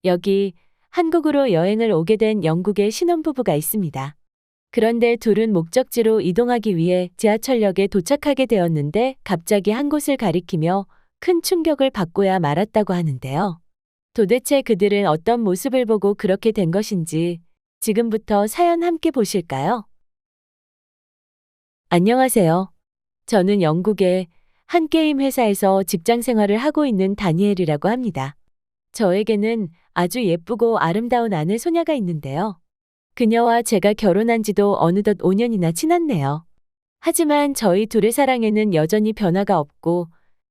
여기 한국으로 여행을 오게 된 영국의 신혼부부가 있습니다. 그런데 둘은 목적지로 이동하기 위해 지하철역에 도착하게 되었는데 갑자기 한 곳을 가리키며 큰 충격을 받고야 말았다고 하는데요. 도대체 그들은 어떤 모습을 보고 그렇게 된 것인지 지금부터 사연 함께 보실까요? 안녕하세요. 저는 영국의 한 게임 회사에서 직장 생활을 하고 있는 다니엘이라고 합니다. 저에게는 아주 예쁘고 아름다운 아내 소냐가 있는데요. 그녀와 제가 결혼한 지도 어느덧 5년이나 지났네요. 하지만 저희 둘의 사랑에는 여전히 변화가 없고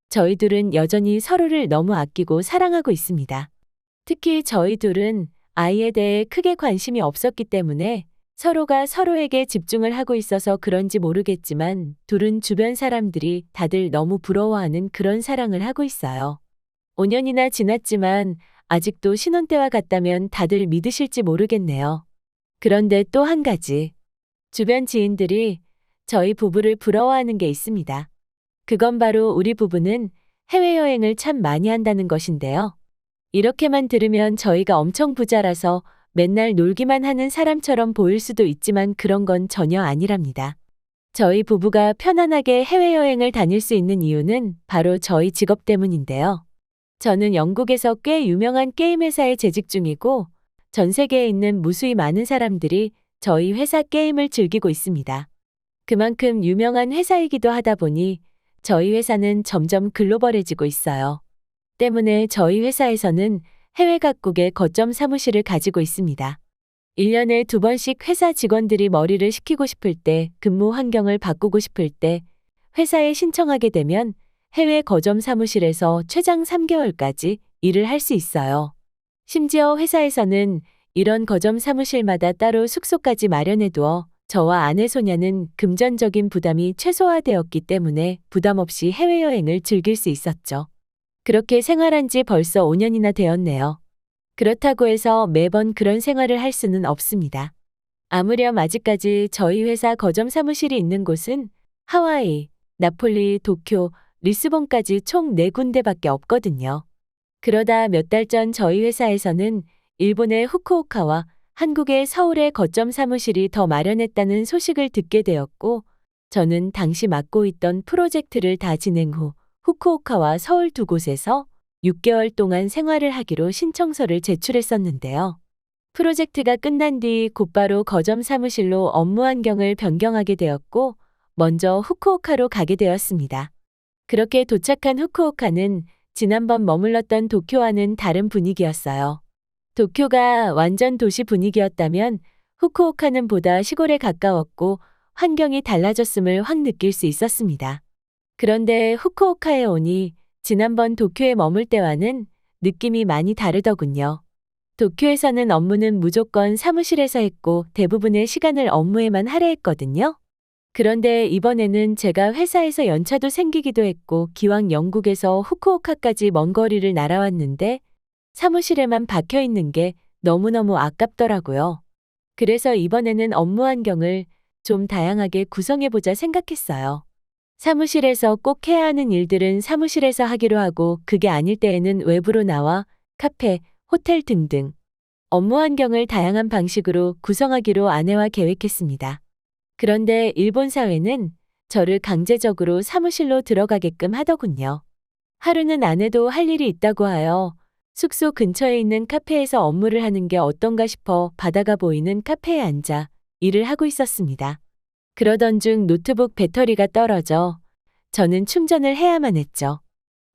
저희 둘은 여전히 서로를 너무 아끼고 사랑하고 있습니다. 특히 저희 둘은 아이에 대해 크게 관심이 없었기 때문에 서로가 서로에게 집중을 하고 있어서 그런지 모르겠지만 둘은 주변 사람들이 다들 너무 부러워하는 그런 사랑을 하고 있어요. 5년이나 지났지만 아직도 신혼 때와 같다면 다들 믿으실지 모르겠네요. 그런데 또 한 가지. 주변 지인들이 저희 부부를 부러워하는 게 있습니다. 그건 바로 우리 부부는 해외여행을 참 많이 한다는 것인데요. 이렇게만 들으면 저희가 엄청 부자라서 맨날 놀기만 하는 사람처럼 보일 수도 있지만 그런 건 전혀 아니랍니다. 저희 부부가 편안하게 해외여행을 다닐 수 있는 이유는 바로 저희 직업 때문인데요. 저는 영국에서 꽤 유명한 게임 회사에 재직 중이고 전 세계에 있는 무수히 많은 사람들이 저희 회사 게임을 즐기고 있습니다. 그만큼 유명한 회사이기도 하다 보니 저희 회사는 점점 글로벌해지고 있어요. 때문에 저희 회사에서는 해외 각국의 거점 사무실을 가지고 있습니다. 1년에 2번씩 회사 직원들이 머리를 식히고 싶을 때, 근무 환경을 바꾸고 싶을 때 회사에 신청하게 되면 해외 거점 사무실에서 최장 3개월까지 일을 할 수 있어요. 심지어 회사에서는 이런 거점 사무실마다 따로 숙소까지 마련해두어 저와 아내 소냐는 금전적인 부담이 최소화되었기 때문에 부담 없이 해외여행을 즐길 수 있었죠. 그렇게 생활한 지 벌써 5년이나 되었네요. 그렇다고 해서 매번 그런 생활을 할 수는 없습니다. 아무렴 아직까지 저희 회사 거점 사무실이 있는 곳은 하와이, 나폴리, 도쿄, 리스본까지 총 4군데밖에 없거든요. 그러다 몇 달 전 저희 회사에서는 일본의 후쿠오카와 한국의 서울에 거점 사무실이 더 마련했다는 소식을 듣게 되었고, 저는 당시 맡고 있던 프로젝트를 다 진행 후 후쿠오카와 서울 두 곳에서 6개월 동안 생활을 하기로 신청서를 제출했었는데요. 프로젝트가 끝난 뒤 곧바로 거점 사무실로 업무 환경을 변경하게 되었고, 먼저 후쿠오카로 가게 되었습니다. 그렇게 도착한 후쿠오카는 지난번 머물렀던 도쿄와는 다른 분위기였어요. 도쿄가 완전 도시 분위기였다면 후쿠오카는 보다 시골에 가까웠고 환경이 달라졌음을 확 느낄 수 있었습니다. 그런데 후쿠오카에 오니 지난번 도쿄에 머물 때와는 느낌이 많이 다르더군요. 도쿄에서는 업무는 무조건 사무실에서 했고 대부분의 시간을 업무에만 할애했거든요. 그런데 이번에는 제가 회사에서 연차도 생기기도 했고 기왕 영국에서 후쿠오카까지 먼 거리를 날아왔는데 사무실에만 박혀 있는 게 너무너무 아깝더라고요. 그래서 이번에는 업무 환경을 좀 다양하게 구성해보자 생각했어요. 사무실에서 꼭 해야 하는 일들은 사무실에서 하기로 하고 그게 아닐 때에는 외부로 나와 카페, 호텔 등등 업무 환경을 다양한 방식으로 구성하기로 아내와 계획했습니다. 그런데 일본 사회는 저를 강제적으로 사무실로 들어가게끔 하더군요. 하루는 아내도 할 일이 있다고 하여 숙소 근처에 있는 카페에서 업무를 하는 게 어떤가 싶어 바다가 보이는 카페에 앉아 일을 하고 있었습니다. 그러던 중 노트북 배터리가 떨어져 저는 충전을 해야만 했죠.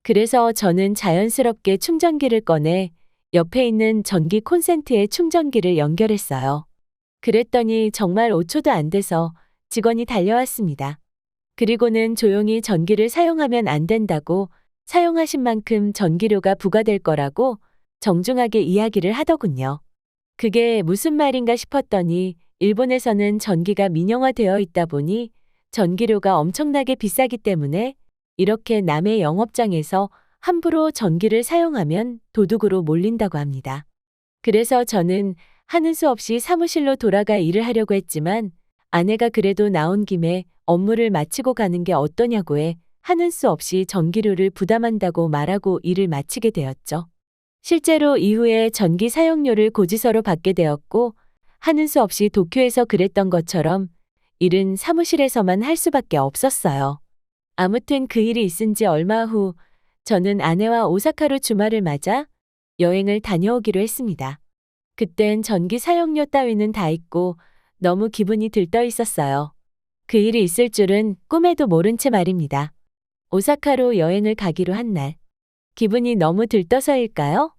그래서 저는 자연스럽게 충전기를 꺼내 옆에 있는 전기 콘센트에 충전기를 연결했어요. 그랬더니 정말 5초도 안 돼서 직원이 달려왔습니다. 그리고는 조용히 전기를 사용하면 안 된다고 사용하신 만큼 전기료가 부과될 거라고 정중하게 이야기를 하더군요. 그게 무슨 말인가 싶었더니 일본에서는 전기가 민영화되어 있다 보니 전기료가 엄청나게 비싸기 때문에 이렇게 남의 영업장에서 함부로 전기를 사용하면 도둑으로 몰린다고 합니다. 그래서 저는 하는 수 없이 사무실로 돌아가 일을 하려고 했지만 아내가 그래도 나온 김에 업무를 마치고 가는 게 어떠냐고 해 하는 수 없이 전기료를 부담한다고 말하고 일을 마치게 되었죠. 실제로 이후에 전기 사용료를 고지서로 받게 되었고, 하는 수 없이 도쿄에서 그랬던 것처럼 일은 사무실에서만 할 수밖에 없었어요. 아무튼 그 일이 있은 지 얼마 후 저는 아내와 오사카로 주말을 맞아 여행을 다녀오기로 했습니다. 그땐 전기 사용료 따위는 다 있고 너무 기분이 들떠 있었어요. 그 일이 있을 줄은 꿈에도 모른 채 말입니다. 오사카로 여행을 가기로 한 날. 기분이 너무 들떠서일까요?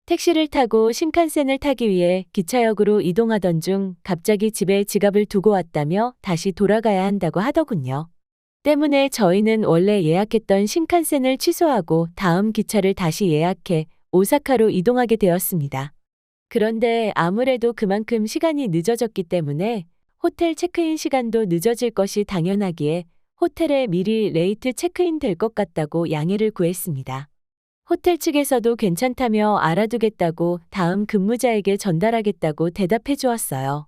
택시를 타고 신칸센을 타기 위해 기차역으로 이동하던 중 갑자기 집에 지갑을 두고 왔다며 다시 돌아가야 한다고 하더군요. 때문에 저희는 원래 예약했던 신칸센을 취소하고 다음 기차를 다시 예약해 오사카로 이동하게 되었습니다. 그런데 아무래도 그만큼 시간이 늦어졌기 때문에 호텔 체크인 시간도 늦어질 것이 당연하기에 호텔에 미리 레이트 체크인 될 것 같다고 양해를 구했습니다. 호텔 측에서도 괜찮다며 알아두겠다고 다음 근무자에게 전달하겠다고 대답해 주었어요.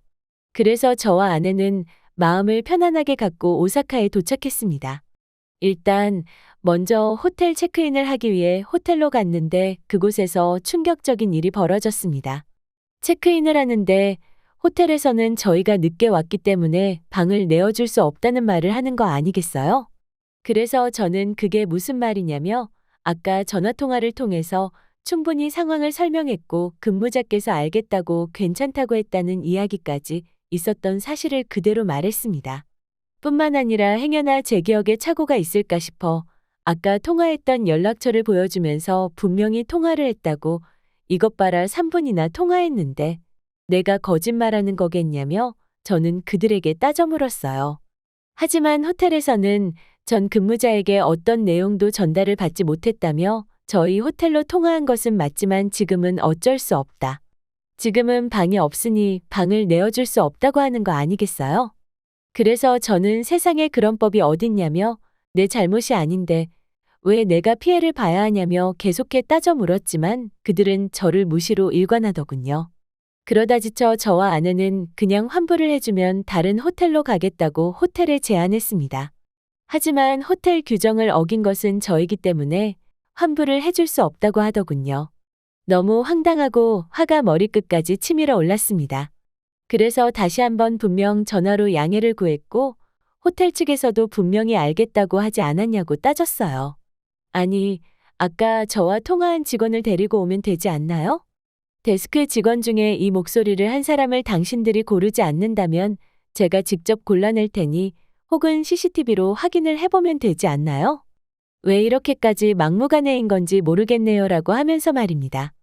그래서 저와 아내는 마음을 편안하게 갖고 오사카에 도착했습니다. 일단 먼저 호텔 체크인을 하기 위해 호텔로 갔는데 그곳에서 충격적인 일이 벌어졌습니다. 체크인을 하는데 호텔에서는 저희가 늦게 왔기 때문에 방을 내어줄 수 없다는 말을 하는 거 아니겠어요? 그래서 저는 그게 무슨 말이냐며 아까 전화통화를 통해서 충분히 상황을 설명했고 근무자께서 알겠다고 괜찮다고 했다는 이야기까지 있었던 사실을 그대로 말했습니다. 뿐만 아니라 행여나 제 기억에 착오가 있을까 싶어 아까 통화했던 연락처를 보여주면서 분명히 통화를 했다고 이것 봐라 3분이나 통화했는데 내가 거짓말하는 거겠냐며 저는 그들에게 따져 물었어요. 하지만 호텔에서는 전 근무자에게 어떤 내용도 전달을 받지 못했다며 저희 호텔로 통화한 것은 맞지만 지금은 어쩔 수 없다. 지금은 방이 없으니 방을 내어줄 수 없다고 하는 거 아니겠어요? 그래서 저는 세상에 그런 법이 어딨냐며 내 잘못이 아닌데 왜 내가 피해를 봐야 하냐며 계속해 따져 물었지만 그들은 저를 무시로 일관하더군요. 그러다 지쳐 저와 아내는 그냥 환불을 해주면 다른 호텔로 가겠다고 호텔에 제안했습니다. 하지만 호텔 규정을 어긴 것은 저이기 때문에 환불을 해줄 수 없다고 하더군요. 너무 황당하고 화가 머리끝까지 치밀어 올랐습니다. 그래서 다시 한번 분명 전화로 양해를 구했고 호텔 측에서도 분명히 알겠다고 하지 않았냐고 따졌어요. 아니, 아까 저와 통화한 직원을 데리고 오면 되지 않나요? 데스크 직원 중에 이 목소리를 한 사람을 당신들이 고르지 않는다면 제가 직접 골라낼 테니 혹은 CCTV로 확인을 해보면 되지 않나요? 왜 이렇게까지 막무가내인 건지 모르겠네요 라고 하면서 말입니다.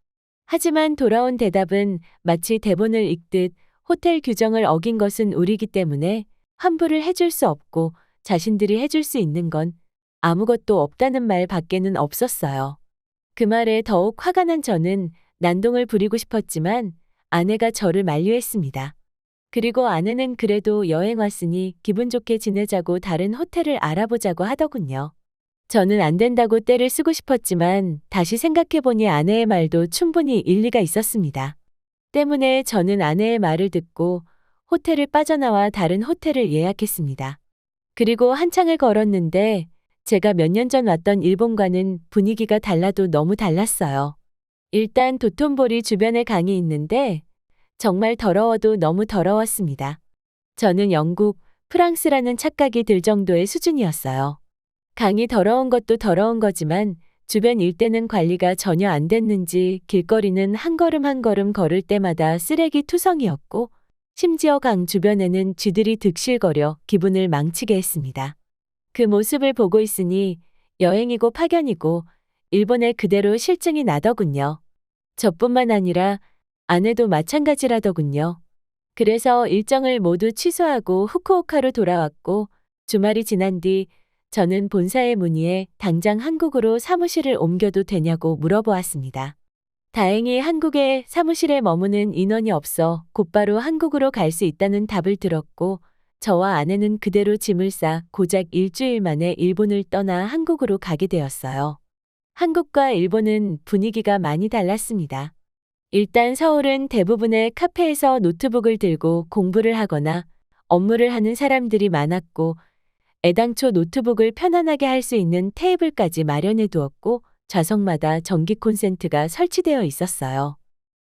하지만 돌아온 대답은 마치 대본을 읽듯 호텔 규정을 어긴 것은 우리이기 때문에 환불을 해줄 수 없고 자신들이 해줄 수 있는 건 아무것도 없다는 말 밖에는 없었어요. 그 말에 더욱 화가 난 저는 난동을 부리고 싶었지만 아내가 저를 만류했습니다. 그리고 아내는 그래도 여행 왔으니 기분 좋게 지내자고 다른 호텔을 알아보자고 하더군요. 저는 안 된다고 떼를 쓰고 싶었지만 다시 생각해보니 아내의 말도 충분히 일리가 있었습니다. 때문에 저는 아내의 말을 듣고 호텔을 빠져나와 다른 호텔을 예약했습니다. 그리고 한창을 걸었는데 제가 몇 년 전 왔던 일본과는 분위기가 달라도 너무 달랐어요. 일단 도톤보리 주변에 강이 있는데 정말 더러워도 너무 더러웠습니다. 저는 영국, 프랑스라는 착각이 들 정도의 수준이었어요. 강이 더러운 것도 더러운 거지만 주변 일대는 관리가 전혀 안 됐는지 길거리는 한 걸음 한 걸음 걸을 때마다 쓰레기 투성이었고 심지어 강 주변에는 쥐들이 득실거려 기분을 망치게 했습니다. 그 모습을 보고 있으니 여행이고 파견이고 일본에 그대로 실증이 나더군요. 저뿐만 아니라 아내도 마찬가지라더군요. 그래서 일정을 모두 취소하고 후쿠오카로 돌아왔고 주말이 지난 뒤 저는 본사에 문의해 당장 한국으로 사무실을 옮겨도 되냐고 물어보았습니다. 다행히 한국에 사무실에 머무는 인원이 없어 곧바로 한국으로 갈 수 있다는 답을 들었고 저와 아내는 그대로 짐을 싸 고작 일주일 만에 일본을 떠나 한국으로 가게 되었어요. 한국과 일본은 분위기가 많이 달랐습니다. 일단 서울은 대부분의 카페에서 노트북을 들고 공부를 하거나 업무를 하는 사람들이 많았고 애당초 노트북을 편안하게 할 수 있는 테이블까지 마련해 두었고 좌석마다 전기 콘센트가 설치되어 있었어요.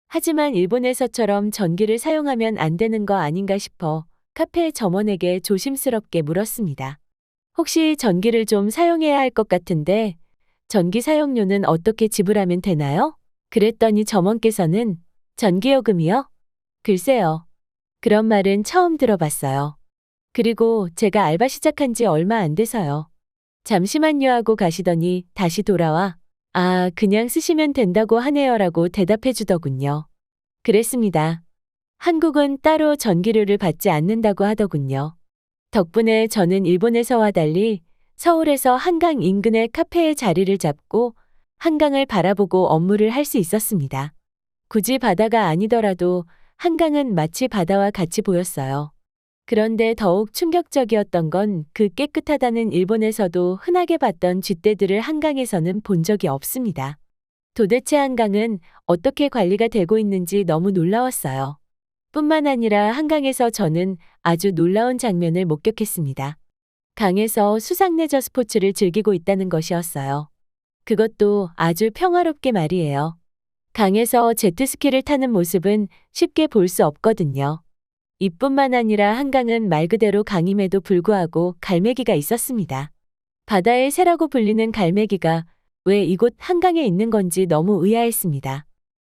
하지만 일본에서처럼 전기를 사용하면 안 되는 거 아닌가 싶어 카페 점원에게 조심스럽게 물었습니다. 혹시 전기를 좀 사용해야 할 것 같은데 전기 사용료는 어떻게 지불하면 되나요? 그랬더니 점원께서는 전기요금이요? 글쎄요. 그런 말은 처음 들어봤어요. 그리고 제가 알바 시작한 지 얼마 안 돼서요. 잠시만요 하고 가시더니 다시 돌아와 아, 그냥 쓰시면 된다고 하네요라고 대답해 주더군요. 그랬습니다. 한국은 따로 전기료를 받지 않는다고 하더군요. 덕분에 저는 일본에서와 달리 서울에서 한강 인근의 카페에 자리를 잡고 한강을 바라보고 업무를 할 수 있었습니다. 굳이 바다가 아니더라도 한강은 마치 바다와 같이 보였어요. 그런데 더욱 충격적이었던 건 그 깨끗하다는 일본에서도 흔하게 봤던 쥐떼들을 한강에서는 본 적이 없습니다. 도대체 한강은 어떻게 관리가 되고 있는지 너무 놀라웠어요. 뿐만 아니라 한강에서 저는 아주 놀라운 장면을 목격했습니다. 강에서 수상레저 스포츠를 즐기고 있다는 것이었어요. 그것도 아주 평화롭게 말이에요. 강에서 제트스키를 타는 모습은 쉽게 볼 수 없거든요. 이뿐만 아니라 한강은 말 그대로 강임에도 불구하고 갈매기가 있었습니다. 바다의 새라고 불리는 갈매기가 왜 이곳 한강에 있는 건지 너무 의아했습니다.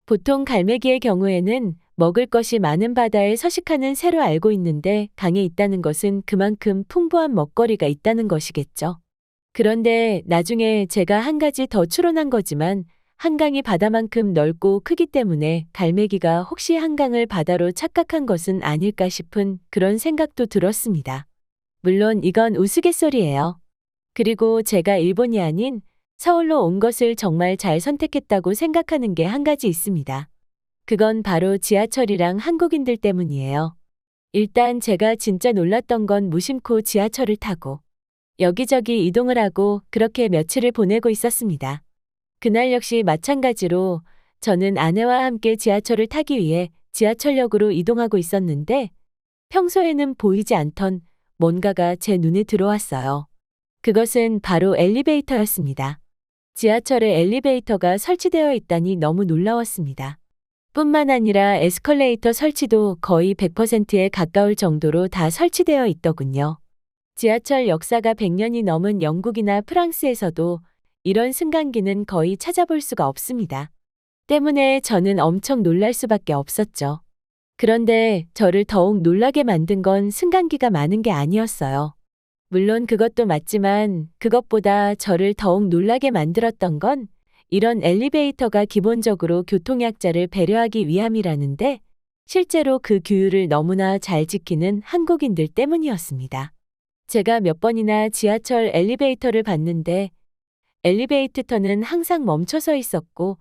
보통 갈매기의 경우에는 먹을 것이 많은 바다에 서식하는 새로 알고 있는데 강에 있다는 것은 그만큼 풍부한 먹거리가 있다는 것이겠죠. 그런데 나중에 제가 한 가지 더 추론한 거지만 한강이 바다만큼 넓고 크기 때문에 갈매기가 혹시 한강을 바다로 착각한 것은 아닐까 싶은 그런 생각도 들었습니다. 물론 이건 우스갯소리예요. 그리고 제가 일본이 아닌 서울로 온 것을 정말 잘 선택했다고 생각하는 게 한 가지 있습니다. 그건 바로 지하철이랑 한국인들 때문이에요. 일단 제가 진짜 놀랐던 건 무심코 지하철을 타고 여기저기 이동을 하고 그렇게 며칠을 보내고 있었습니다. 그날 역시 마찬가지로 저는 아내와 함께 지하철을 타기 위해 지하철역으로 이동하고 있었는데 평소에는 보이지 않던 뭔가가 제 눈에 들어왔어요. 그것은 바로 엘리베이터였습니다. 지하철에 엘리베이터가 설치되어 있다니 너무 놀라웠습니다. 뿐만 아니라 에스컬레이터 설치도 거의 100%에 가까울 정도로 다 설치되어 있더군요. 지하철 역사가 100년이 넘은 영국이나 프랑스에서도 이런 승강기는 거의 찾아볼 수가 없습니다. 때문에 저는 엄청 놀랄 수밖에 없었죠. 그런데 저를 더욱 놀라게 만든 건 승강기가 많은 게 아니었어요. 물론 그것도 맞지만 그것보다 저를 더욱 놀라게 만들었던 건 이런 엘리베이터가 기본적으로 교통약자를 배려하기 위함이라는데 실제로 그 규율을 너무나 잘 지키는 한국인들 때문이었습니다. 제가 몇 번이나 지하철 엘리베이터를 봤는데 엘리베이터는 항상 멈춰서 있었고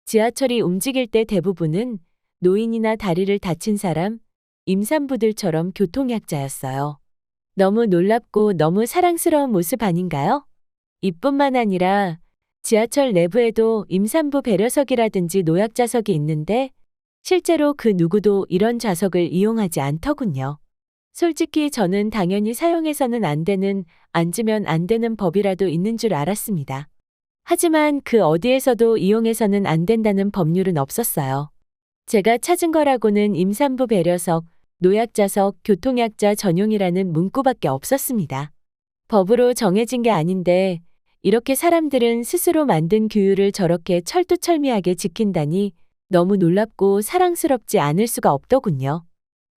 지하철이 움직일 때 대부분은 노인이나 다리를 다친 사람, 임산부들처럼 교통약자였어요. 너무 놀랍고 너무 사랑스러운 모습 아닌가요? 이뿐만 아니라 지하철 내부에도 임산부 배려석이라든지 노약자석이 있는데 실제로 그 누구도 이런 좌석을 이용하지 않더군요. 솔직히 저는 당연히 사용해서는 안 되는, 앉으면 안 되는 법이라도 있는 줄 알았습니다. 하지만 그 어디에서도 이용해서는 안 된다는 법률은 없었어요. 제가 찾은 거라고는 임산부 배려석, 노약자석, 교통약자 전용이라는 문구밖에 없었습니다. 법으로 정해진 게 아닌데 이렇게 사람들은 스스로 만든 규율을 저렇게 철두철미하게 지킨다니 너무 놀랍고 사랑스럽지 않을 수가 없더군요.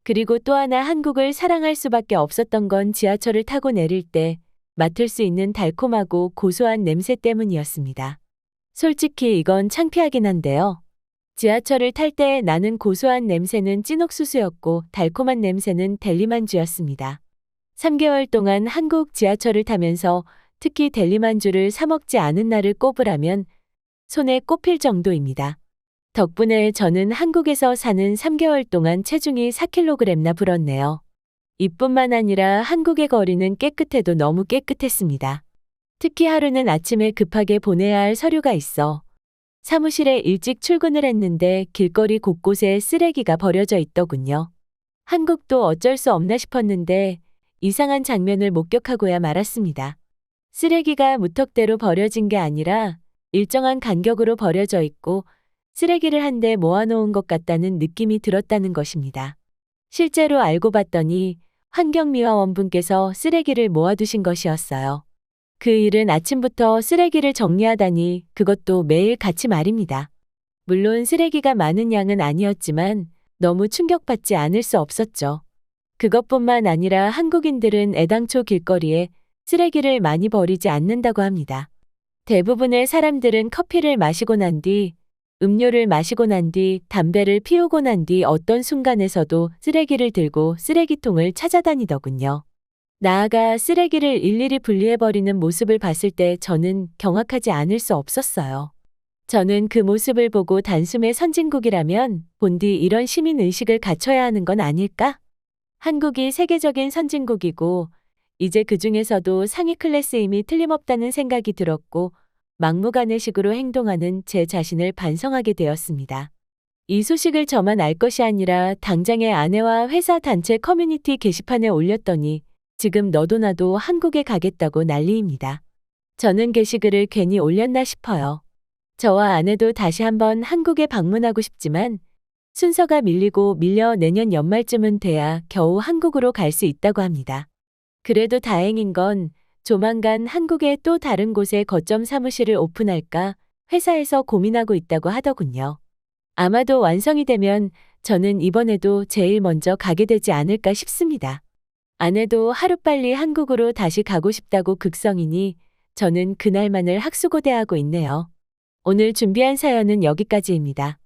그리고 또 하나 한국을 사랑할 수밖에 없었던 건 지하철을 타고 내릴 때 맡을 수 있는 달콤하고 고소한 냄새 때문이었습니다. 솔직히 이건 창피하긴 한데요. 지하철을 탈 때 나는 고소한 냄새는 찐옥수수였고 달콤한 냄새는 델리만주였습니다. 3개월 동안 한국 지하철을 타면서 특히 델리만주를 사 먹지 않은 날을 꼽으라면 손에 꼽힐 정도입니다. 덕분에 저는 한국에서 사는 3개월 동안 체중이 4kg나 불었네요. 이뿐만 아니라 한국의 거리는 깨끗해도 너무 깨끗했습니다. 특히 하루는 아침에 급하게 보내야 할 서류가 있어 사무실에 일찍 출근을 했는데 길거리 곳곳에 쓰레기가 버려져 있더군요. 한국도 어쩔 수 없나 싶었는데 이상한 장면을 목격하고야 말았습니다. 쓰레기가 무턱대로 버려진 게 아니라 일정한 간격으로 버려져 있고 쓰레기를 한데 모아놓은 것 같다는 느낌이 들었다는 것입니다. 실제로 알고 봤더니 환경미화원분께서 쓰레기를 모아두신 것이었어요. 그 일은 아침부터 쓰레기를 정리하다니 그것도 매일 같이 말입니다. 물론 쓰레기가 많은 양은 아니었지만 너무 충격받지 않을 수 없었죠. 그것뿐만 아니라 한국인들은 애당초 길거리에 쓰레기를 많이 버리지 않는다고 합니다. 대부분의 사람들은 커피를 마시고 난 뒤, 음료를 마시고 난 뒤, 담배를 피우고 난 뒤 어떤 순간에서도 쓰레기를 들고 쓰레기통을 찾아다니더군요. 나아가 쓰레기를 일일이 분리해버리는 모습을 봤을 때 저는 경악하지 않을 수 없었어요. 저는 그 모습을 보고 단숨에 선진국이라면 본디 이런 시민의식을 갖춰야 하는 건 아닐까? 한국이 세계적인 선진국이고 이제 그 중에서도 상위 클래스임이 틀림없다는 생각이 들었고 막무가내식으로 행동하는 제 자신을 반성하게 되었습니다. 이 소식을 저만 알 것이 아니라 당장의 아내와 회사 단체 커뮤니티 게시판에 올렸더니 지금 너도 나도 한국에 가겠다고 난리입니다. 저는 게시글을 괜히 올렸나 싶어요. 저와 아내도 다시 한번 한국에 방문하고 싶지만 순서가 밀리고 밀려 내년 연말쯤은 돼야 겨우 한국으로 갈 수 있다고 합니다. 그래도 다행인 건 조만간 한국의 또 다른 곳에 거점 사무실을 오픈할까 회사에서 고민하고 있다고 하더군요. 아마도 완성이 되면 저는 이번에도 제일 먼저 가게 되지 않을까 싶습니다. 아내도 하루빨리 한국으로 다시 가고 싶다고 극성이니 저는 그날만을 학수고대하고 있네요. 오늘 준비한 사연은 여기까지입니다.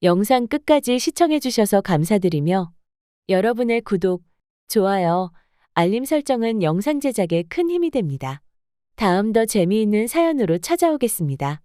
영상 끝까지 시청해 주셔서 감사드리며 여러분의 구독, 좋아요, 알림 설정은 영상 제작에 큰 힘이 됩니다. 다음 더 재미있는 사연으로 찾아오겠습니다.